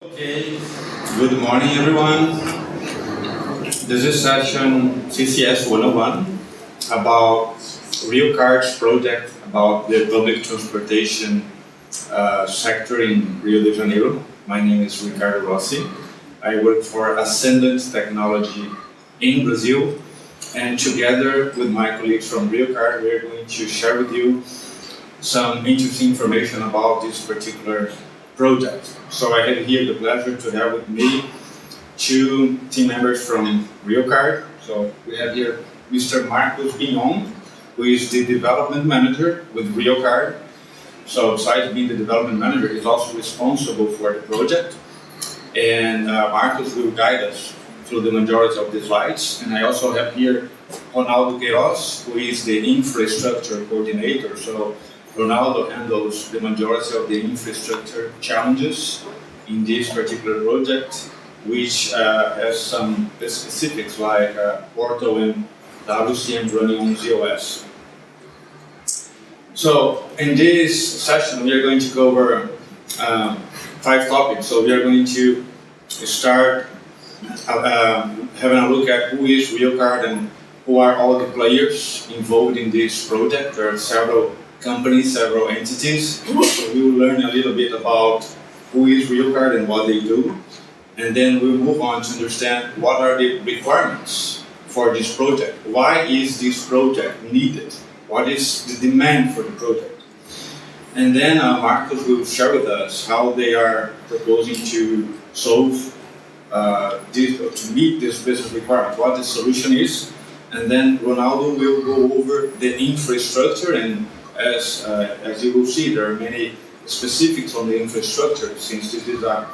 Okay, good morning everyone. This is session CCS 101 about RioCard's project about the public transportation sector in Rio de Janeiro. My name is Ricardo Rossi. I work for Ascendant Technology in Brazil, and together with my colleagues from RioCard, we are going to share with you some interesting information about this particular project. So I have here the pleasure to have with me two team members from RioCard. So we have here Mr. Marcos Bignon, who is the development manager with RioCard. So besides being the development manager, he's also responsible for the project. And Marcos will guide us through the majority of the slides. And I also have here Ronaldo Queiroz, who is the infrastructure coordinator. So Ronaldo handles the majority of the infrastructure challenges in this particular project, which has some specifics like Portal and WCM running on ZOS. So in this session, we are going to go over 5 topics. So we are going to start having a look at who is RioCard and who are all the players involved in this project. There are several companies, several entities. So we will learn a little bit about who is RioCard and what they do. And then we'll move on to understand what are the requirements for this project. Why is this project needed? What is the demand for the project? And then Marcos will share with us how they are proposing to solve to meet this business requirement, what the solution is. And then Ronaldo will go over the infrastructure, and as you will see, there are many specifics on the infrastructure since this is a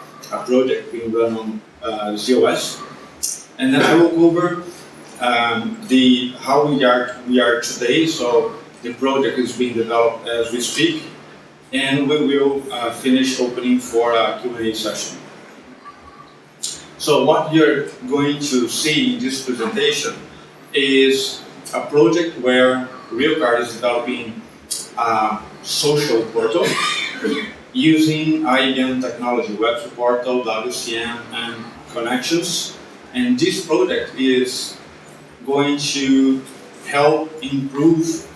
project being run on ZOS. And then I will cover how we are today. So the project is being developed as we speak, and we will finish opening for a Q&A session. So what you're going to see in this presentation is a project where RioCard is developing a social portal using IBM technology, web portal, WCM, and connections. And this project is going to help improve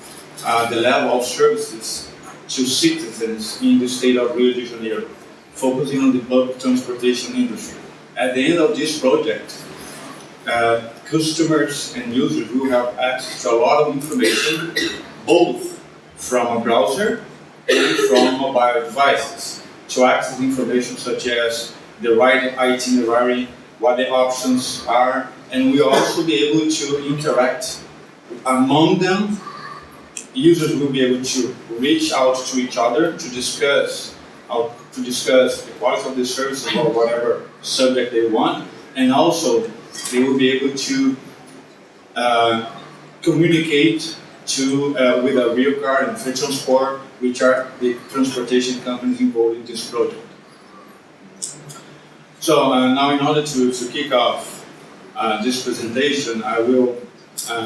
the level of services to citizens in the state of Rio de Janeiro, focusing on the public transportation industry. At the end of this project, customers and users will have access to a lot of information, both from a browser and from mobile devices, to access information such as the right itinerary, what the options are, and we'll also be able to interact among them. Users will be able to reach out to each other to discuss the quality of the service or whatever subject they want, and also they will be able to communicate with a RioCard and Transport, which are the transportation companies involved in this project. So now, in order to kick off this presentation, I will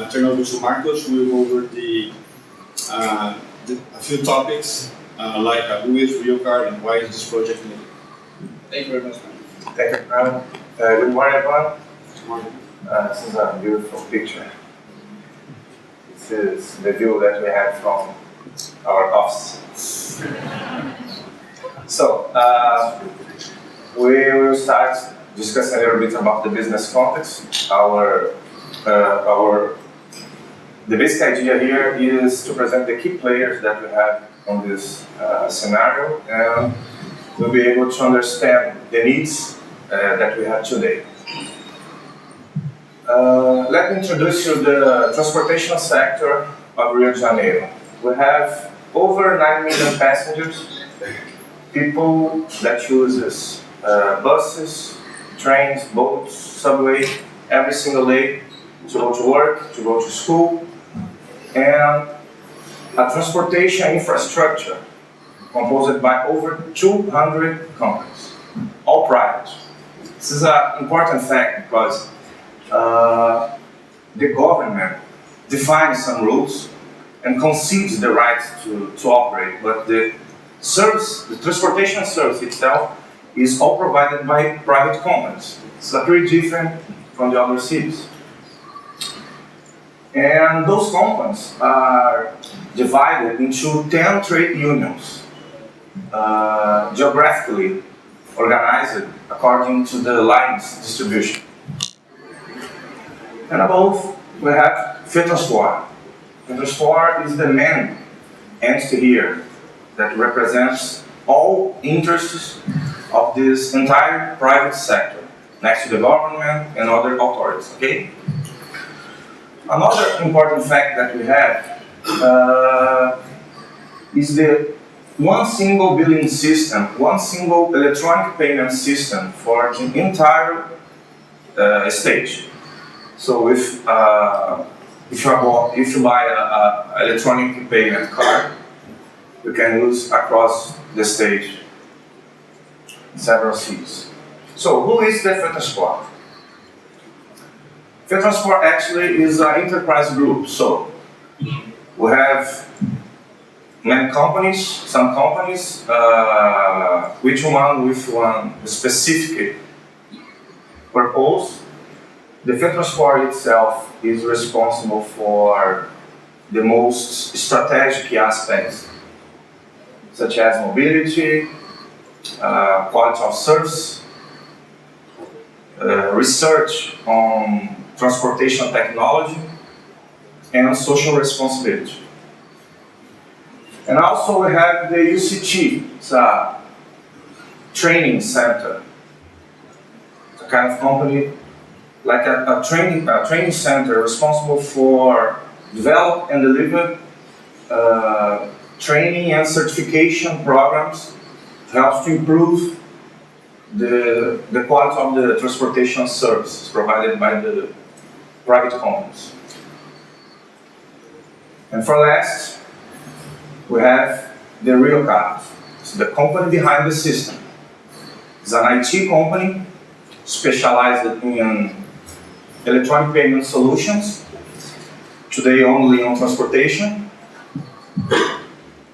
turn over to Marcos, who will go over a few topics like who is RioCard and why is this project needed. Thank you very much, man. Thank you, Brian. Good morning, everyone. Good morning. This is a beautiful picture. This is the view that we have from our office. So, we will start discussing a little bit about the business context. The basic idea here is to present the key players that we have on this scenario, and we'll be able to understand the needs that we have today. Let me introduce you the transportation sector of Rio de Janeiro. We have over 9 million passengers, people that uses buses, trains, boats, subway, every single day to go to work, to go to school, and a transportation infrastructure composed by over 200 companies, all private. This is an important fact because the government defines some rules and concedes the right to operate, but the transportation service itself is all provided by private companies. It's pretty different from the other cities. And those companies are divided into 10 trade unions, geographically organized according to the lines distribution. And above, we have Transport. Transport is the main entity here that represents all interests of this entire private sector, next to the government and other authorities, okay? Another important fact that we have is the one single billing system, one single electronic payment system for the entire state. So if you buy an electronic payment card, you can use across the state, several cities. So who is the Transport? Transport actually is an enterprise group. So we have many companies, some companies, which one with one specific purpose. The Transport itself is responsible for the most strategic aspects, such as mobility, quality of service, research on transportation technology, and social responsibility. And also we have the UCT, it's a training center. It's a kind of company, like a training center responsible for develop and deliver training and certification programs to help to improve the quality of the transportation services provided by the private companies. And for last, we have the RioCard. It's the company behind the system. It's an IT company specialized in electronic payment solutions, today only on transportation,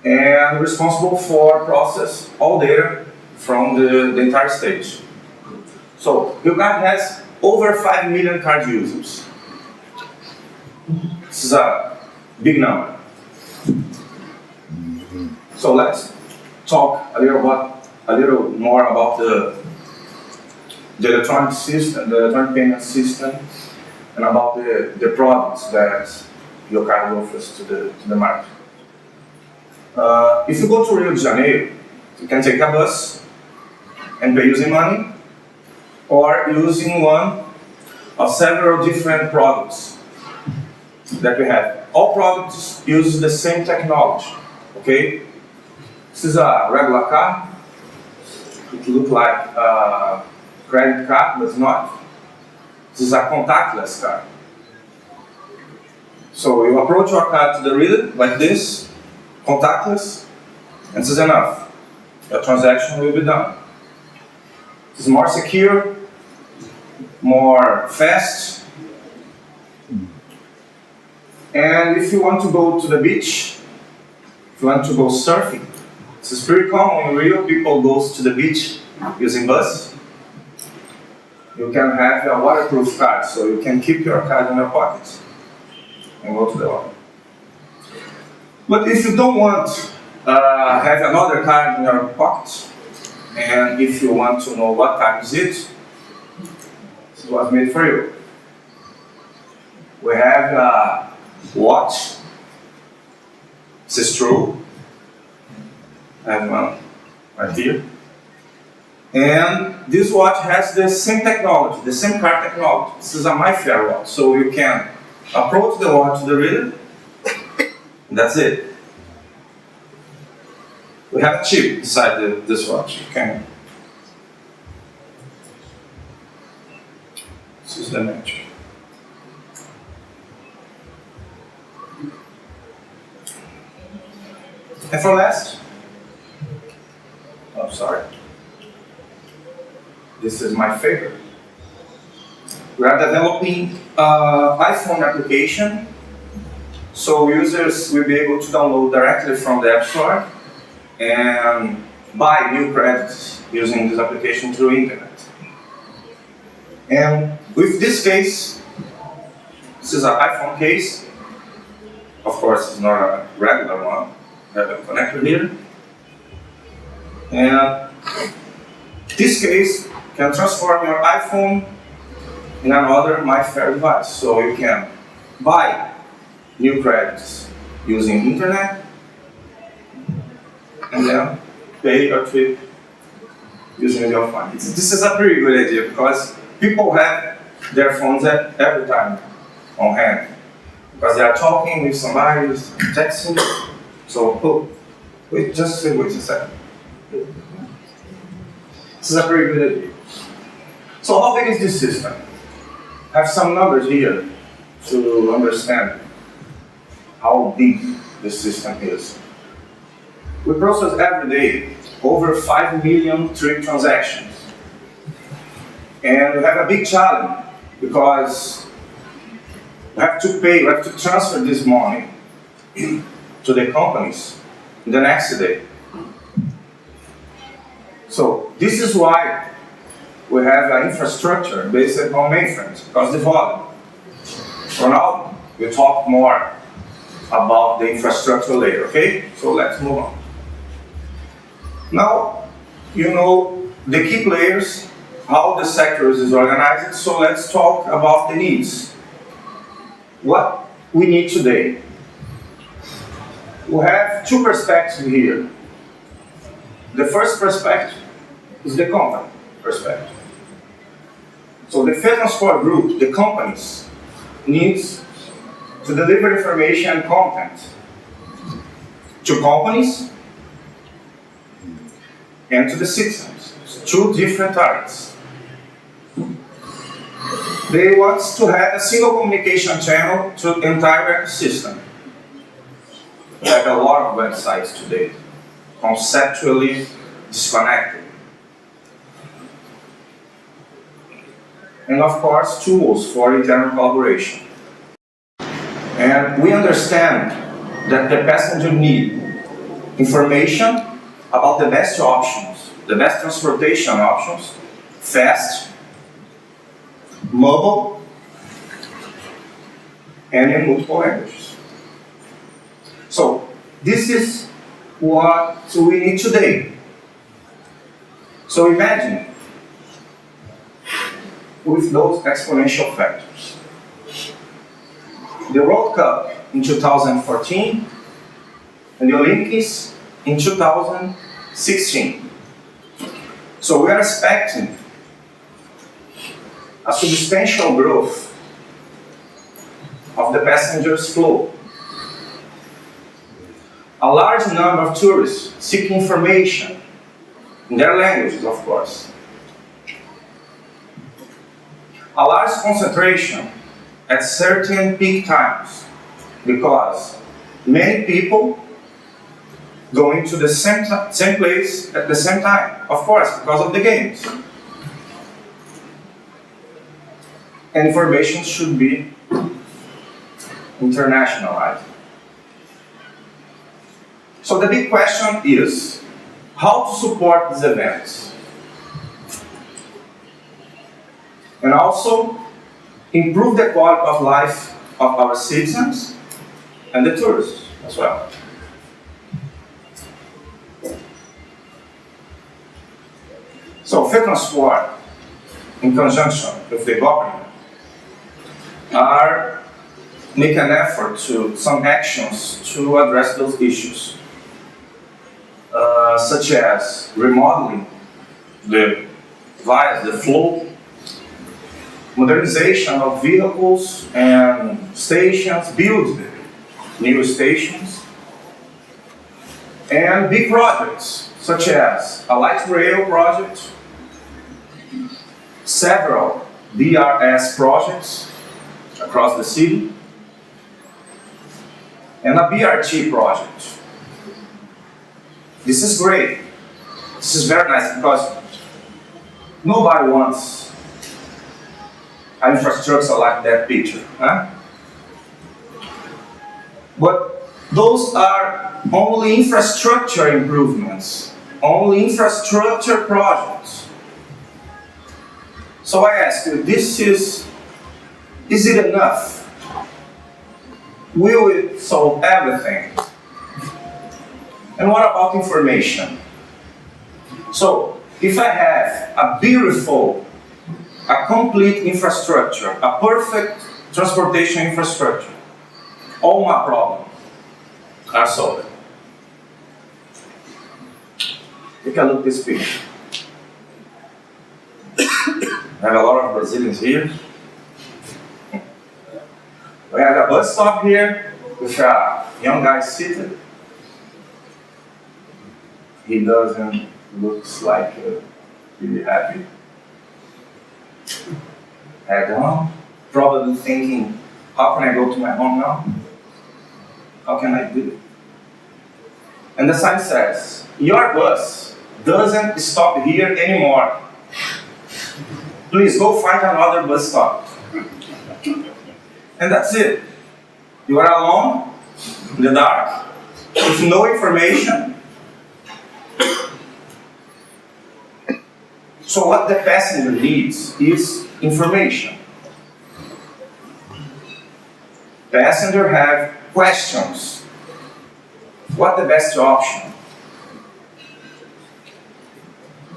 and responsible for process all data from the entire state. So RioCard has over 5 million card users. This is a big number. So let's talk a little more about the electronic system, the electronic payment system, and about the products that RioCard offers to the market. If you go to Rio de Janeiro, you can take a bus and pay using money, or using one of several different products that we have. All products use the same technology, okay? This is a regular card. It looks like a credit card, but it's not. This is a contactless card. So you approach your card to the reader like this, contactless, and this is enough. Your transaction will be done. This is more secure, more fast. And if you want to go to the beach, if you want to go surfing, this is pretty common in Rio. People go to the beach using bus. You can have a waterproof card, so you can keep your card in your pocket and go to the water. But if you don't want have another card in your pocket, and if you want to know what time is it, this was made for you. We have a watch. This is true. I have one right here. And this watch has the same technology, the same card technology. This is a MyFair watch, so you can approach the watch to the reader, and that's it. We have a chip inside this watch. Okay. This is the match. And for last, oh sorry, this is my favorite. We are developing an iPhone application, so users will be able to download directly from the App Store and buy new credits using this application through internet. And with this case, this is an iPhone case. Of course, it's not a regular one. I have a connector here. And this case can transform your iPhone in another MyFair device. So you can buy new credits using internet and then pay your trip using your phone. This is a pretty good idea because people have their phones every time on hand because they are talking with somebody, texting. So, wait a second. This is a pretty good idea. So how big is this system? I have some numbers here to understand how big this system is. We process every day over 5 million trip transactions. And we have a big challenge because we have to transfer this money to the companies in the next day. So this is why we have an infrastructure based on mainframes, because the volume. For now, we'll talk more about the infrastructure later, okay? So let's move on. Now, you know the key players, how the sector is organized, so let's talk about the needs. What we need today. We have two perspectives here. The first perspective is the company perspective. So the FedTransport group, the companies, needs to deliver information and content to companies and to the citizens. Two different targets. They want to have a single communication channel to the entire ecosystem. We have a lot of websites today, conceptually disconnected. And of course, tools for internal collaboration. And we understand that the passenger need information about the best options, the best transportation options, fast, mobile, and in multiple languages. So this is what we need today. So imagine with those exponential factors. The World Cup in 2014 and the Olympics in 2016. So we are expecting a substantial growth of the passengers flow. A large number of tourists seek information in their languages, of course. A large concentration at certain peak times because many people going to the same place at the same time, of course, because of the games. And information should be internationalized. So the big question is, how to support these events? And also, improve the quality of life of our citizens and the tourists as well. So, FedTransport, in conjunction with the government, are making an effort to some actions to address those issues, such as remodeling the flow, modernization of vehicles and stations, build new stations, and big projects such as a light rail project, several BRS projects across the city, and a BRT project. This is great. This is very nice because nobody wants an infrastructure like that picture. Huh? But those are only infrastructure improvements. only infrastructure projects. So I ask you, is it enough? Will it solve everything? And what about information? So, if I have a complete infrastructure, a perfect transportation infrastructure, all my problems are solved. Take a look at this picture. I have a lot of Brazilians here. We have a bus stop here with a young guy seated. He doesn't look like really happy. Head on, probably thinking, how can I go to my home now? How can I do it? And the sign says, your bus doesn't stop here anymore. Please go find another bus stop. And that's it. You are alone, in the dark, with no information. So what the passenger needs is information. Passengers have questions. What's the best option?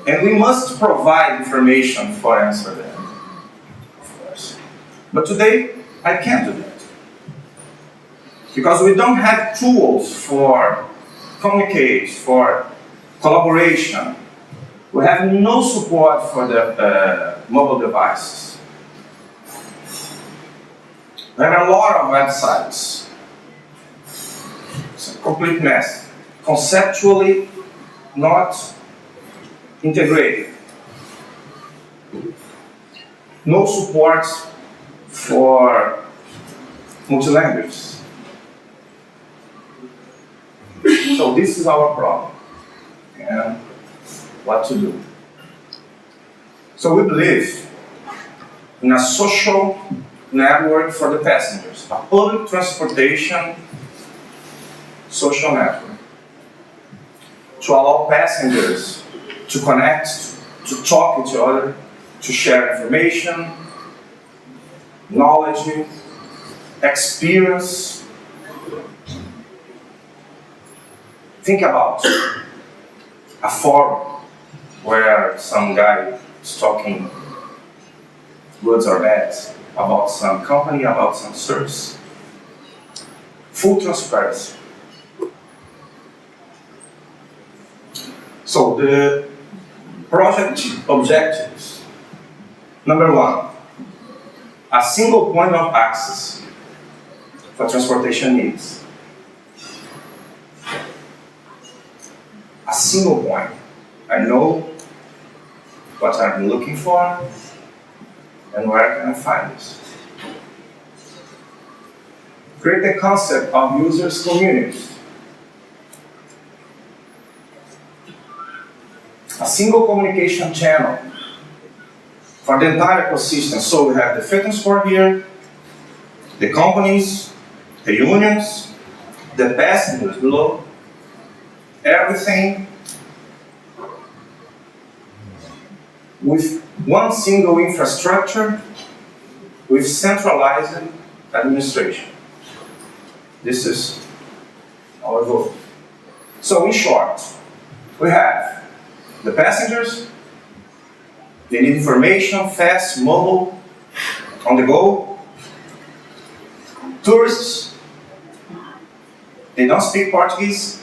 And we must provide information for answer them, of course. But today, I can't do that. Because we don't have tools for communicate, for collaboration. We have no support for the mobile devices. There are a lot of websites. It's a complete mess. Conceptually not integrated. No support for multi-languages. So this is our problem. And what to do. So we believe in a social network for the passengers, a public transportation social network, to allow passengers to connect, to talk with each other, to share information, knowledge, experience. Think about a forum where some guy is talking goods or bad about some company, about some service. Full transparency. So the project objectives. Number one, a single point of access for transportation needs. A single point. I know what I'm looking for and where can I find this. Create the concept of users' communities. A single communication channel for the entire ecosystem. So we have the free transport here, the companies, the unions, the passengers below, everything with one single infrastructure with centralized administration. This is our goal. So in short, we have the passengers, they need information, fast, mobile, on the go. Tourists, they don't speak Portuguese.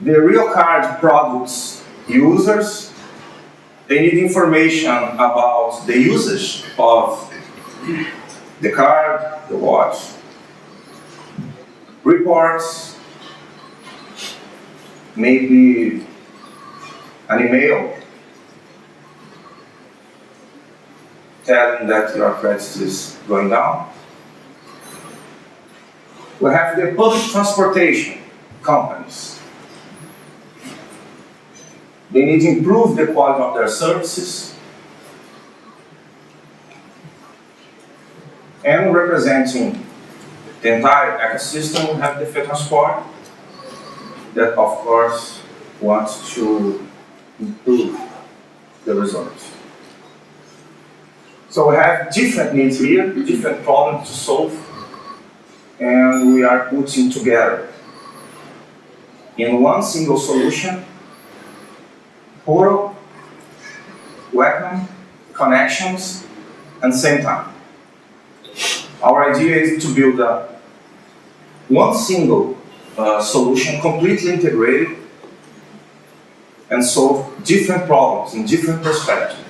The RioCard products users, they need information about the usage of the card, the watch, reports, maybe an email telling that your credit is going down. We have the public transportation companies. They need to improve the quality of their services. And representing the entire ecosystem will have the transport that, of course, wants to improve the results. So we have different needs here, different problems to solve, and we are putting together in one single solution, portal, welcome, connections, and same time. Our idea is to build one single solution, completely integrated, and solve different problems in different perspectives.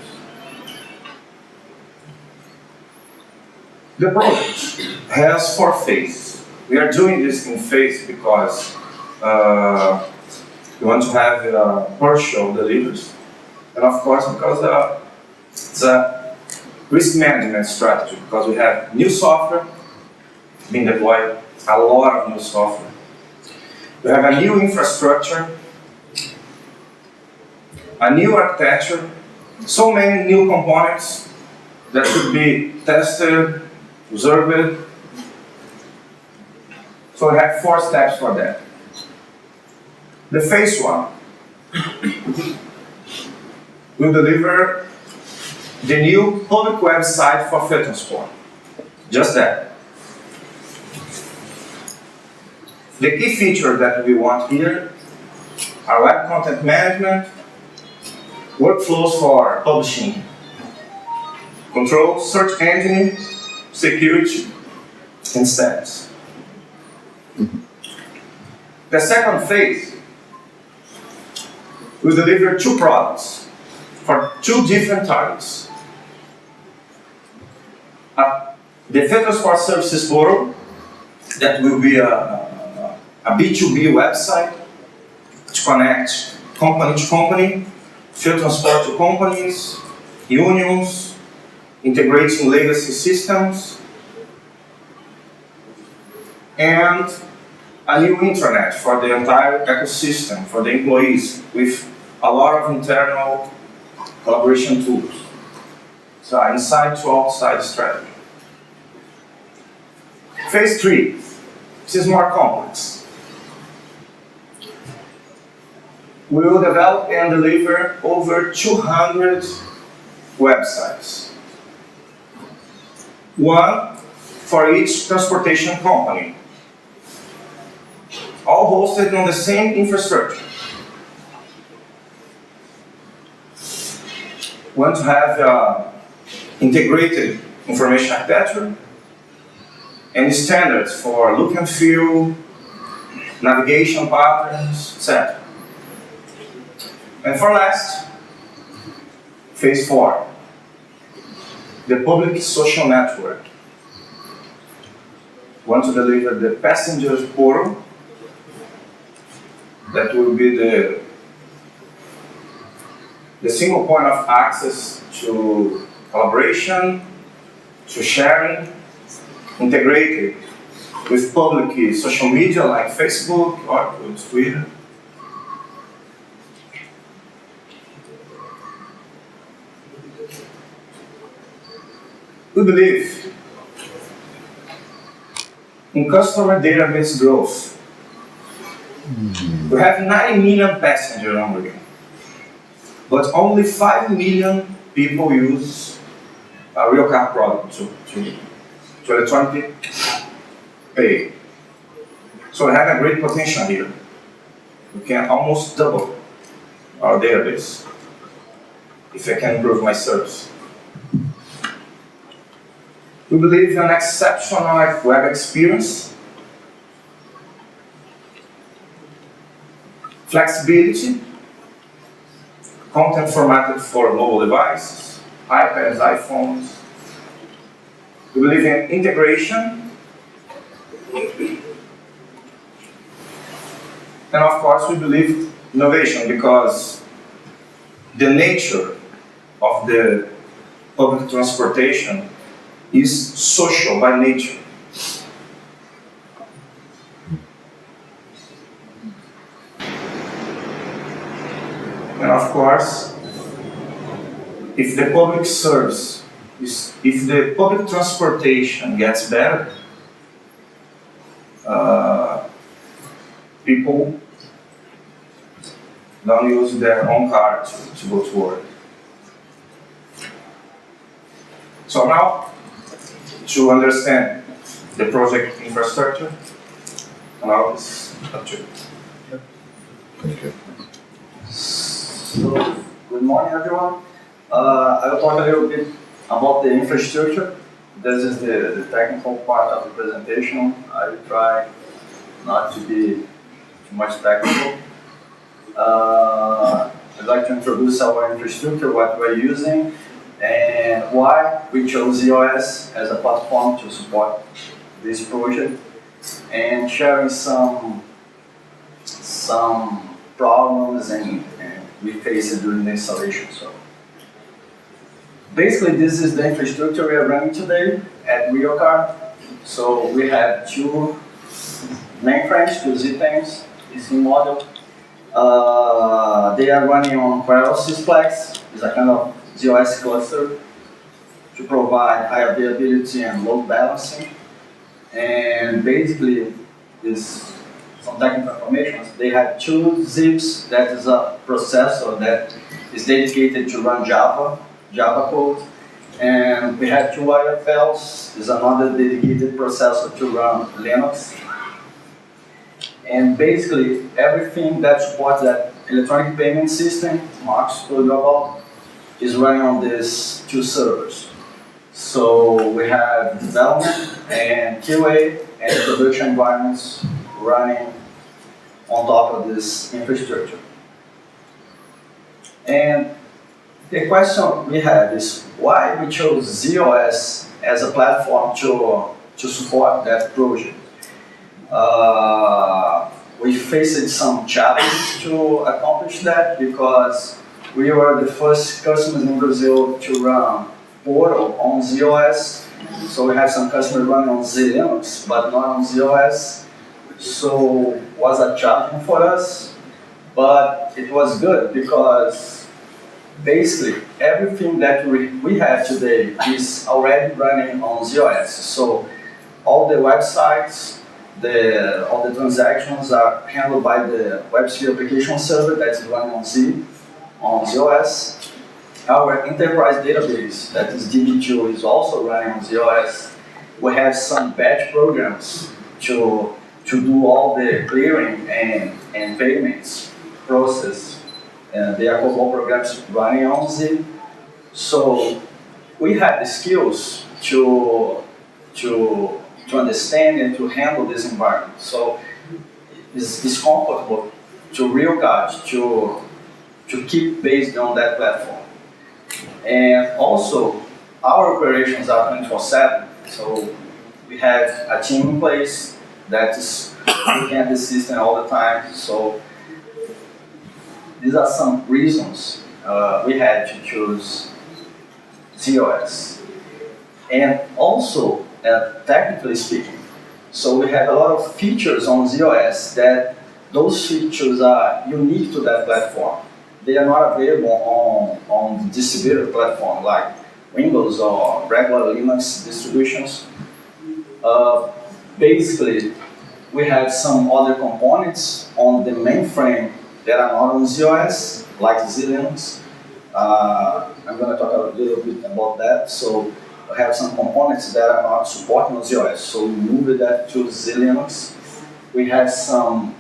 The project has 4 phases. We are doing this in phase because we want to have partial deliveries, and of course because it's a risk management strategy, because we have new software being deployed, a lot of new software. We have a new infrastructure, a new architecture, so many new components that should be tested, observed. So we have 4 steps for that. The phase 1 will deliver the new public website for freight transport. Just that. The key feature that we want here are web content management, workflows for publishing, control, search engine, security, and stats. The second phase will deliver 2 products for 2 different targets. The freight transport services portal, that will be a B2B website to connect company to company, freight transport to companies, unions, integrating legacy systems, and a new intranet for the entire ecosystem, for the employees, with a lot of internal collaboration tools. So inside to outside strategy. Phase 3, this is more complex. We will develop and deliver over 200 websites. One for each transportation company, all hosted on the same infrastructure. We want to have integrated information architecture and standards for look and feel, navigation patterns, etc. And for last, phase 4, the public social network. We want to deliver the passenger portal that will be the single point of access to collaboration, to sharing, integrated with public social media like Facebook or Twitter. We believe in customer database growth. We have 9 million passengers on Rio, but only 5 million people use a RioCard product to electronic pay. So we have a great potential here. We can almost double our database if I can improve my service. We believe in an exceptional web experience, flexibility, content formatted for mobile devices, iPads, iPhones. We believe in integration, and of course we believe innovation, because the nature of the public transportation is social by nature. And of course, if the public service, if the public transportation gets better, people don't use their own car to go to work. So now, to understand the project infrastructure, now it's up to you. Okay. So, good morning, everyone. I will talk a little bit about the infrastructure. This is the technical part of the presentation. I will try not to be too much technical. I'd like to introduce our infrastructure, what we're using, and why we chose EOS as a platform to support this project, and sharing some problems and we faced during the installation. So basically, this is the infrastructure we are running today at RioCard. So we have two mainframes, two Z-Frames, DC model. They are running on parallel sysplex. It's a kind of ZOS cluster to provide high availability and load balancing. And basically, this some technical information. They have two zips. That is a processor that is dedicated to run Java code. And we have two IFLs. Is another dedicated processor to run Linux. And basically, everything that supports that electronic payment system Marx told you about is running on these two servers. So we have development and QA and production environments running on top of this infrastructure. And the question we have is why we chose ZOS as a platform to support that project. We faced some challenges to accomplish that because we were the first customers in Brazil to run Portal on ZOS. So we have some customers running on Linux, but not on ZOS. So it was a challenge for us, but it was good because basically everything that we have today is already running on ZOS. So all the websites, all the transactions are handled by the WebSphere application server that is running on ZOS. Our enterprise database, that is DB2, is also running on ZOS. We have some batch programs to do all the clearing and payments process. They are COBOL programs running on Z. So we have the skills to understand and to handle this environment. So it's comfortable to RioCard to keep based on that platform. And also, our operations are 24/7. So we have a team in place that is looking at the system all the time. So these are some reasons we had to choose ZOS. And also, technically speaking, so we have a lot of features on ZOS that those features are unique to that platform. They are not available on the distributed platform like Windows or regular Linux distributions. Basically, we have some other components on the mainframe that are not on ZOS, like Linux. I'm going to talk a little bit about that. So we have some components that are not supporting on ZOS, so we moved that to Linux. We have some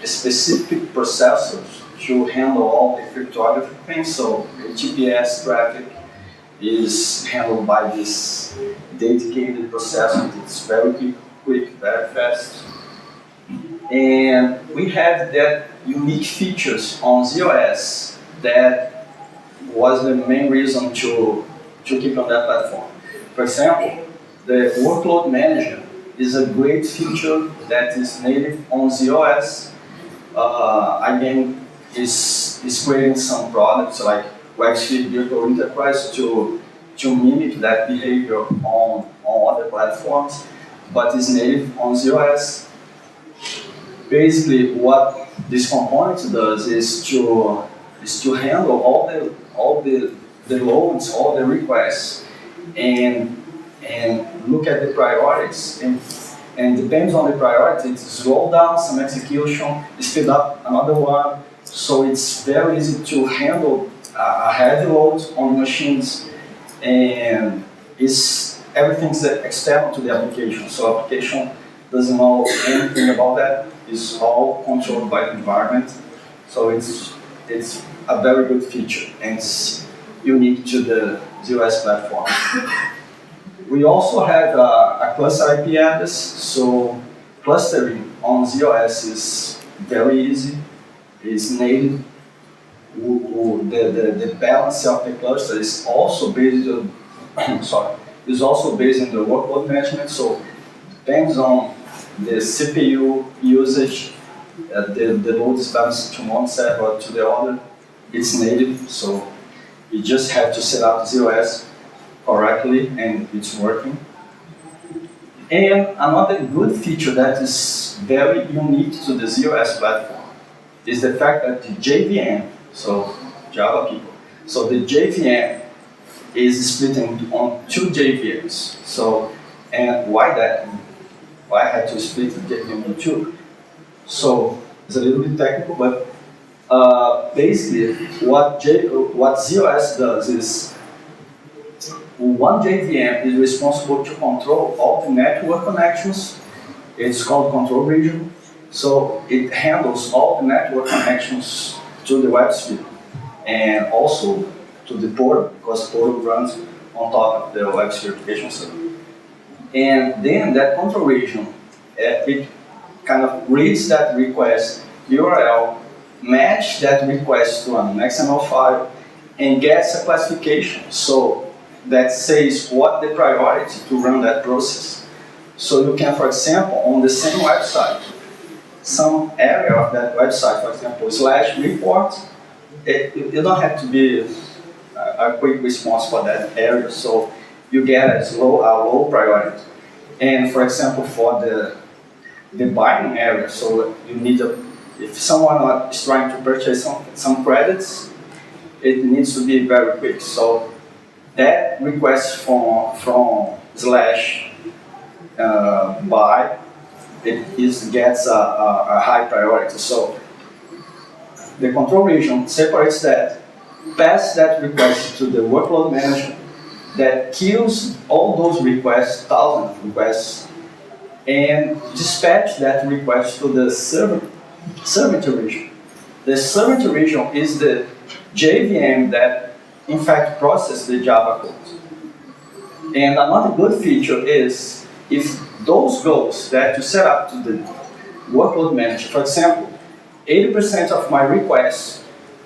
specific processors to handle all the cryptography things. So the GPS traffic is handled by this dedicated processor. It's very quick, very fast. And we have that unique features on ZOS that was the main reason to keep on that platform. For example, the workload manager is a great feature that is native on ZOS. Again, is creating some products like WebSphere Virtual Enterprise to mimic that behavior on other platforms, but is native on ZOS. Basically, what this component does is to handle all the loads, all the requests, and look at the priorities And depends on the priority, it slow down some execution, speed up another one. So it's very easy to handle a heavy load on machines, and everything's external to the application. So application doesn't know anything about that. It's all controlled by the environment. So it's a very good feature, and it's unique to the ZOS platform. We also have a cluster IP address, so clustering on ZOS is very easy. It's native. The balance of the cluster is also based on is also based on the workload management. So depends on the CPU usage, the load is balanced to one server or to the other. It's native, so you just have to set up ZOS correctly and it's working. And another good feature that is very unique to the ZOS platform is the fact that the JVM, so Java people, so the JVM is split on two JVMs. So, and why that? Why I had to split the JVM in two? So it's a little bit technical, but basically what ZOS does is one JVM is responsible to control all the network connections. It's called control region. So it handles all the network connections to the WebSphere and also to the portal, because portal runs on top of the WebSphere application server. And then that control region, it kind of reads that request URL, match that request to an XML file, and gets a classification. So that says what the priority to run that process. So you can, for example, on the same website, some area of that website, for example, /report, you don't have to be a quick response for that area, so you get a low priority. And for example, for the buying area, so you need if someone is trying to purchase some credits, it needs to be very quick. So that request from /buy, gets a high priority. So the control region separates that, pass that request to the workload manager that queues all those requests, thousands of requests, and dispatch that request to the server region. The server region is the JVM that in fact processes the Java code. And another good feature is if those goals that you set up to the workload manager, for example, 80% of my requests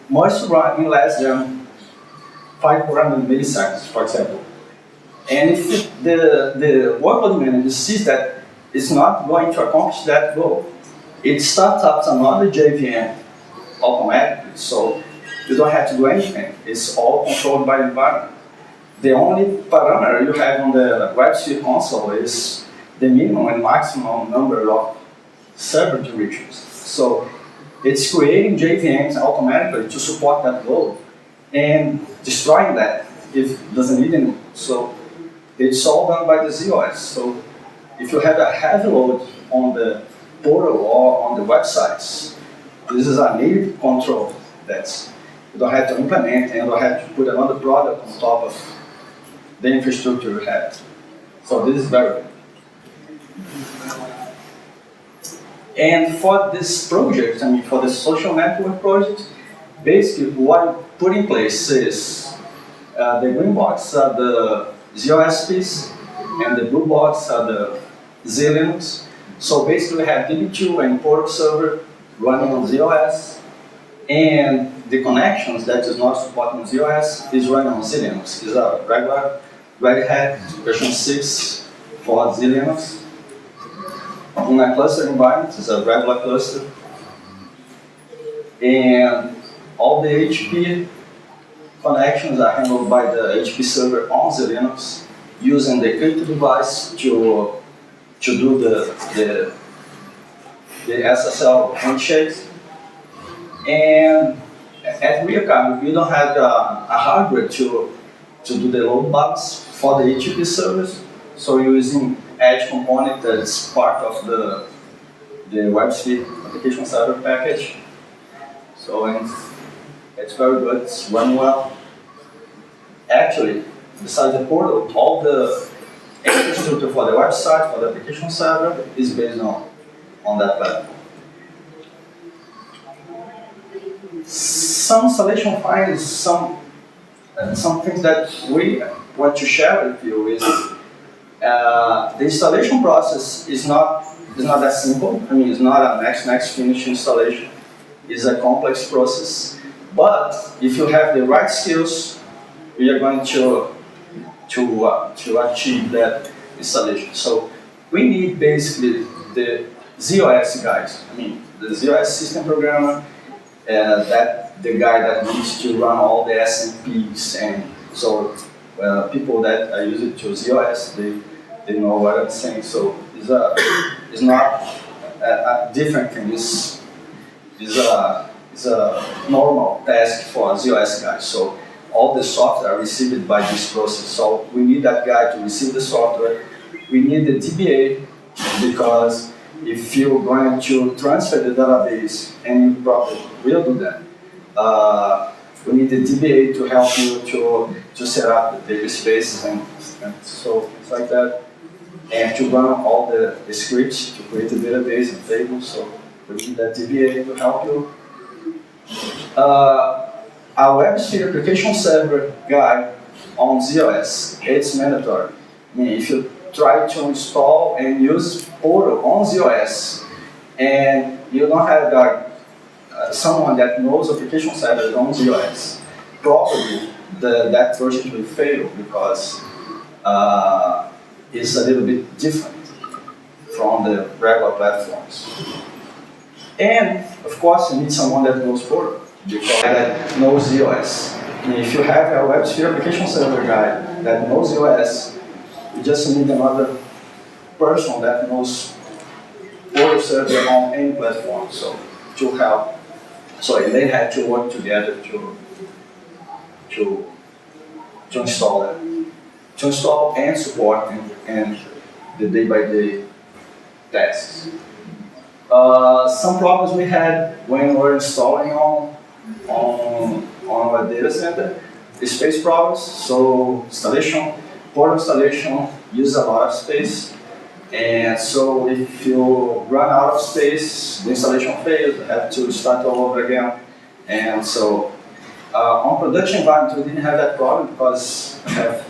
must run in less than 500 milliseconds, for example. And if the workload manager sees that it's not going to accomplish that goal, it starts up another JVM automatically, so you don't have to do anything. It's all controlled by the environment. The only parameter you have on the WebSphere console is the minimum and maximum number of server regions. So it's creating JVMs automatically to support that load and destroying that if it doesn't need any. So it's all done by the ZOS. So if you have a heavy load on the portal or on the websites, this is a native control that you don't have to implement and you don't have to put another product on top of the infrastructure you have. So this is very good. And for this project, for the social network project, basically what you put in place is the green box are the ZOS piece, and the blue box are the Z-Linux. So basically we have DB2 and portal server running on ZOS, and the connections that is not supporting ZOS is running on Z-Linux. It's a regular Red Hat version 6 for Z-Linux. In a cluster environment, it's a regular cluster. And all the HP connections are handled by the HP server on Z-Linux, using the crypto device to do the SSL handshakes. And at RioCard, we don't have a hardware to do the load balance for the HP servers, so we're using edge component that's part of the WebSphere application server package. So it's very good, it's running well. Actually, besides the portal, all the infrastructure for the website, for the application server, is based on that platform. Some installation files, some things that we want to share with you is the installation process is not that simple. I mean, it's not a next finish installation. It's a complex process. But if you have the right skills, we are going to achieve that installation. So we need basically the ZOS guys. I mean, the ZOS system programmer, that the guy that needs to run all the SMPs, and so people that are used to ZOS, they know what I'm saying. So it's not a different thing. It's a normal task for ZOS guys. So all the software are received by this process. So we need that guy to receive the software. We need the DBA, because if you're going to transfer the database, and you probably will do that, we need the DBA to help you to set up the data spaces and so things like that, and to run all the scripts to create the database and tables. So we need that DBA to help you. A WebSphere application server guide on ZOS, it's mandatory. I mean, if you try to install and use Portal on ZOS, and you don't have someone that knows application servers on ZOS, probably that version will fail, because it's a little bit different from the regular platforms. And of course, you need someone that knows Portal, because that knows ZOS. I mean, if you have a WebSphere application server guy that knows ZOS, you just need another person that knows Portal server on any platform, so to help. So they had to work together to install it, to install and support and the day-by-day tasks. Some problems we had when we were installing on our data center, the space problems. So Portal installation uses a lot of space, and so if you run out of space, the installation fails, you have to start all over again. And so on production environment, we didn't have that problem because we have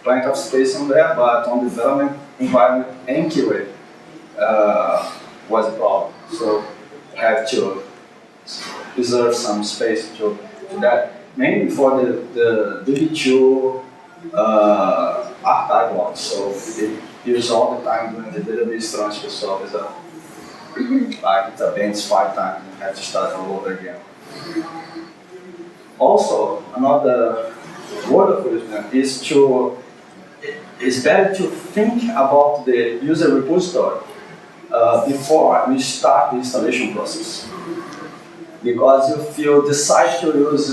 plenty of space on there, but on development environment and QA was a problem. So we have to reserve some space to that, mainly for the DB2 archive logs. So it use all the time during the database transfer, so it's it bends 5 times and you have to start all over again. Also, another word of wisdom is it's better to think about the user repository before we start the installation process. Because if you decide to use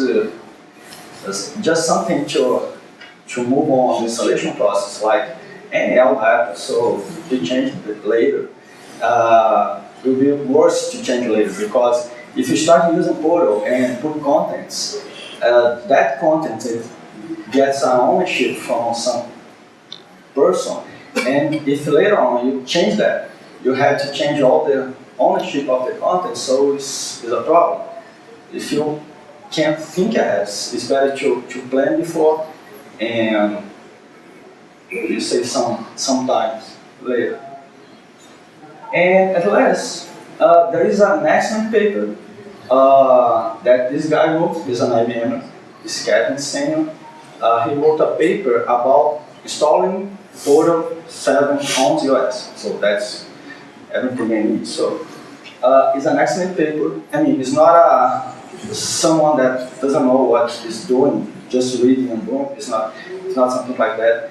just something to move on the installation process, like NL data, so you change it later, it will be worse to change later, because if you start using Portal and put contents, that content gets an ownership from some person, and if later on you change that, you have to change all the ownership of the content, so it's a problem. If you can't think ahead, it's better to plan before and you say sometimes later. And at last, there is an excellent paper that this guy wrote. He's an IBM, this Kevin Senior. He wrote a paper about installing Portal 7 on ZOS. So that's everything I need. So it's an excellent paper. I mean, it's not someone that doesn't know what he's doing, just reading and doing. It's not something like that.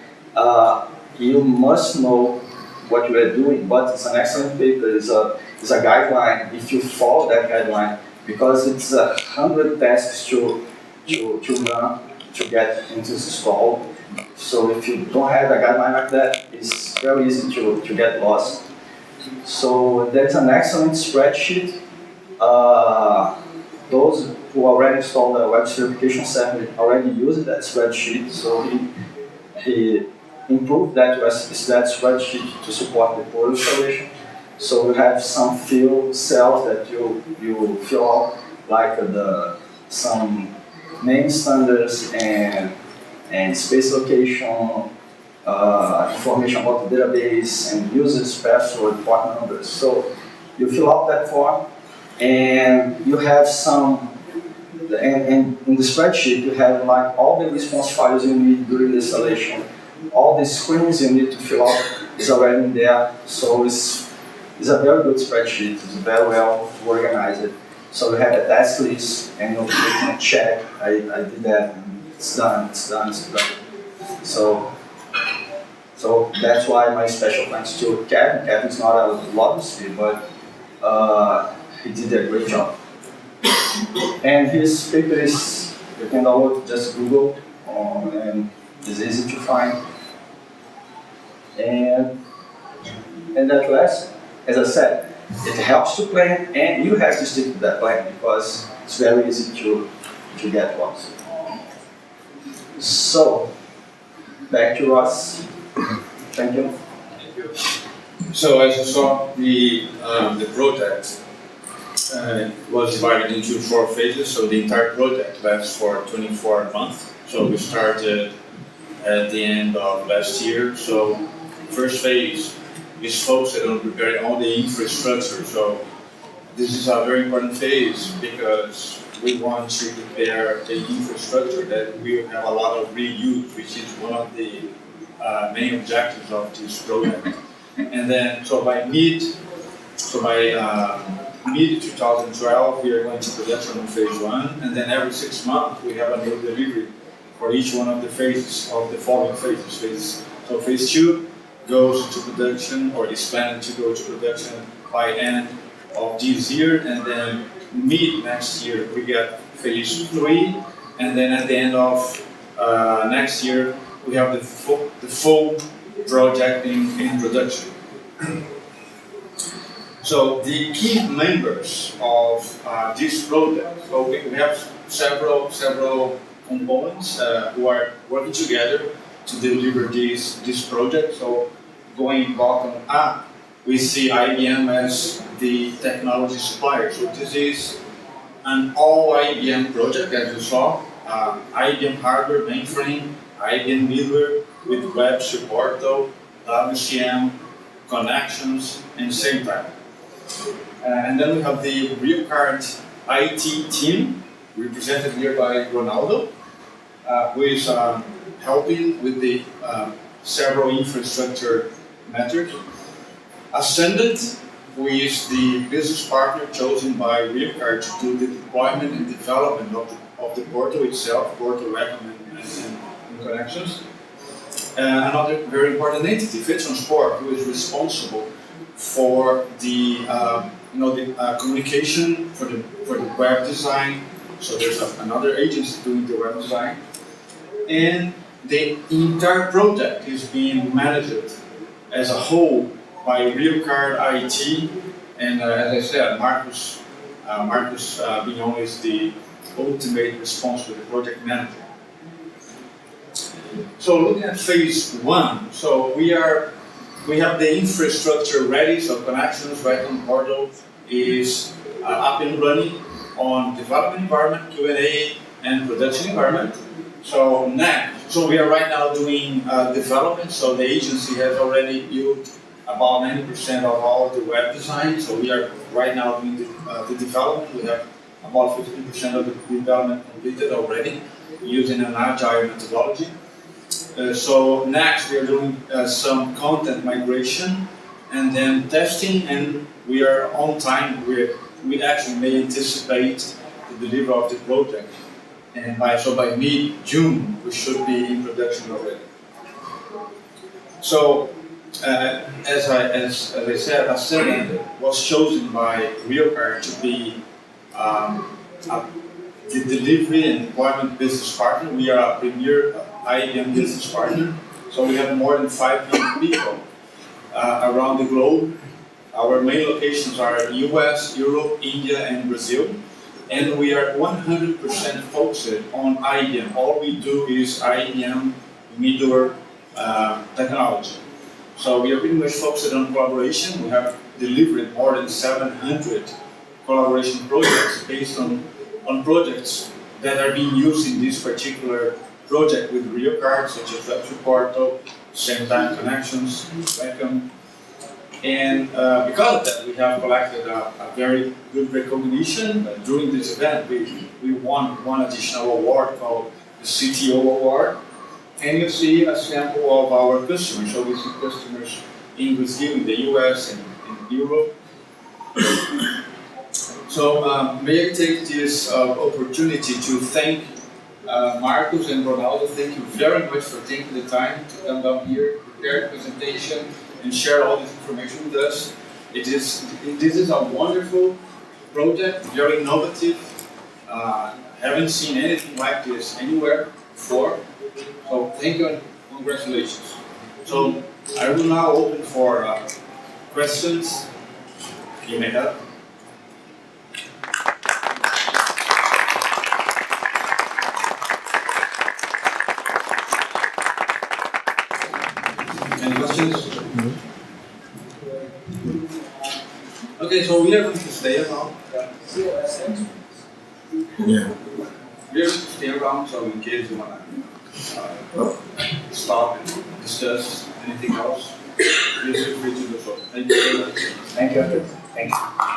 You must know what you are doing, but it's an excellent paper. It's a guideline. If you follow that guideline, because it's 100 tasks to run to get into installed. So if you don't have a guideline like that, it's very easy to get lost. So there's an excellent spreadsheet. Those who already installed the Lotusphere application server already use that spreadsheet. So he improved that spreadsheet to support the pull installation. So we have some field cells that you fill out, like some name standards and space location, information about the database and users, password, port numbers. So you fill out that form, and you have and in the spreadsheet you have like all the response files you need during the installation. All the screens you need to fill out is already in there. So it's a very good spreadsheet. It's very well organized. So we have a task list, and you can check. I did that. And it's done. It's done. So that's why my special thanks to Kevin. Kevin's not a Lotusphere, but he did a great job. And his paper is, you can download, just Google, and it's easy to find. And that last, as I said, it helps to plan, and you have to stick to that plan because it's very easy to get lost. So, back to Ross. Thank you. So as you saw, the project was divided into 4 phases. So the entire project lasts for 24 months. So we started at the end of last year. So first phase is focused on preparing all the infrastructure. So this is a very important phase because we want to prepare the infrastructure that will have a lot of reuse, which is one of the main objectives of this project. And then, so by mid 2012, we are going to production on phase 1, and then every 6 months we have a new delivery for each one of the phases of the following phases. So phase 2 goes to production, or is planned to go to production by end of this year, and then mid next year we get phase 3, and then at the end of next year we have the full project in production. So the key members of this project, so we have several components who are working together to deliver this project. So going bottom up, we see IBM as the technology supplier. So this is an all IBM project, as you saw. IBM hardware, mainframe, IBM middleware with web support, though, WCM, connections, and same time. And then we have the RioCard IT team, represented here by Ronaldo, who is helping with the several infrastructure matters. Ascended, who is the business partner chosen by RioCard to do the deployment and development of the portal itself, portal recommend and connections. Another very important entity, FitTransport, who is responsible for the communication for the web design. So there's another agency doing the web design, and the entire project is being managed as a whole by RioCard IT, and as I said, Marcus Bignon is the ultimate responsible project manager. So looking at phase 1, so we have the infrastructure ready, so connections, Recon portal is up and running on development environment, Q&A, and production environment. So next, so we are right now doing development, so the agency has already built about 90% of all the web design, so we are right now doing the development. We have about 50% of the development completed already using an agile methodology. So next we are doing some content migration and then testing, and we are on time. We actually may anticipate the delivery of the project, and by mid-June we should be in production already. So as I said, Ascend was chosen by RioCard to be the delivery and deployment business partner. We are a premier IBM business partner, so we have more than 500 people around the globe. Our main locations are US, Europe, India, and Brazil. And we are 100% focused on IBM. All we do is IBM middleware technology. So we are pretty much focused on collaboration. We have delivered more than 700 collaboration projects based on projects that are being used in this particular project with RioCard, such as Web2 Portal, same time connections, Welcome. And because of that, we have collected a very good recognition. During this event, we won one additional award called the CTO Award. And you see a sample of our customers. So we see customers in Brazil, in the US, and in Europe. So may I take this opportunity to thank Marcos and Ronaldo. Thank you very much for taking the time to come down here, prepare the presentation, and share all this information with us. This is a wonderful project, very innovative. Haven't seen anything like this anywhere before. So thank you and congratulations. So I will now open for questions. You may have. Any questions? Okay, so we are going to stay around. Yeah. We are going to stay around, so in case you want to stop and discuss anything else, please feel free to do so. Thank you very much. Thank you. Thank you.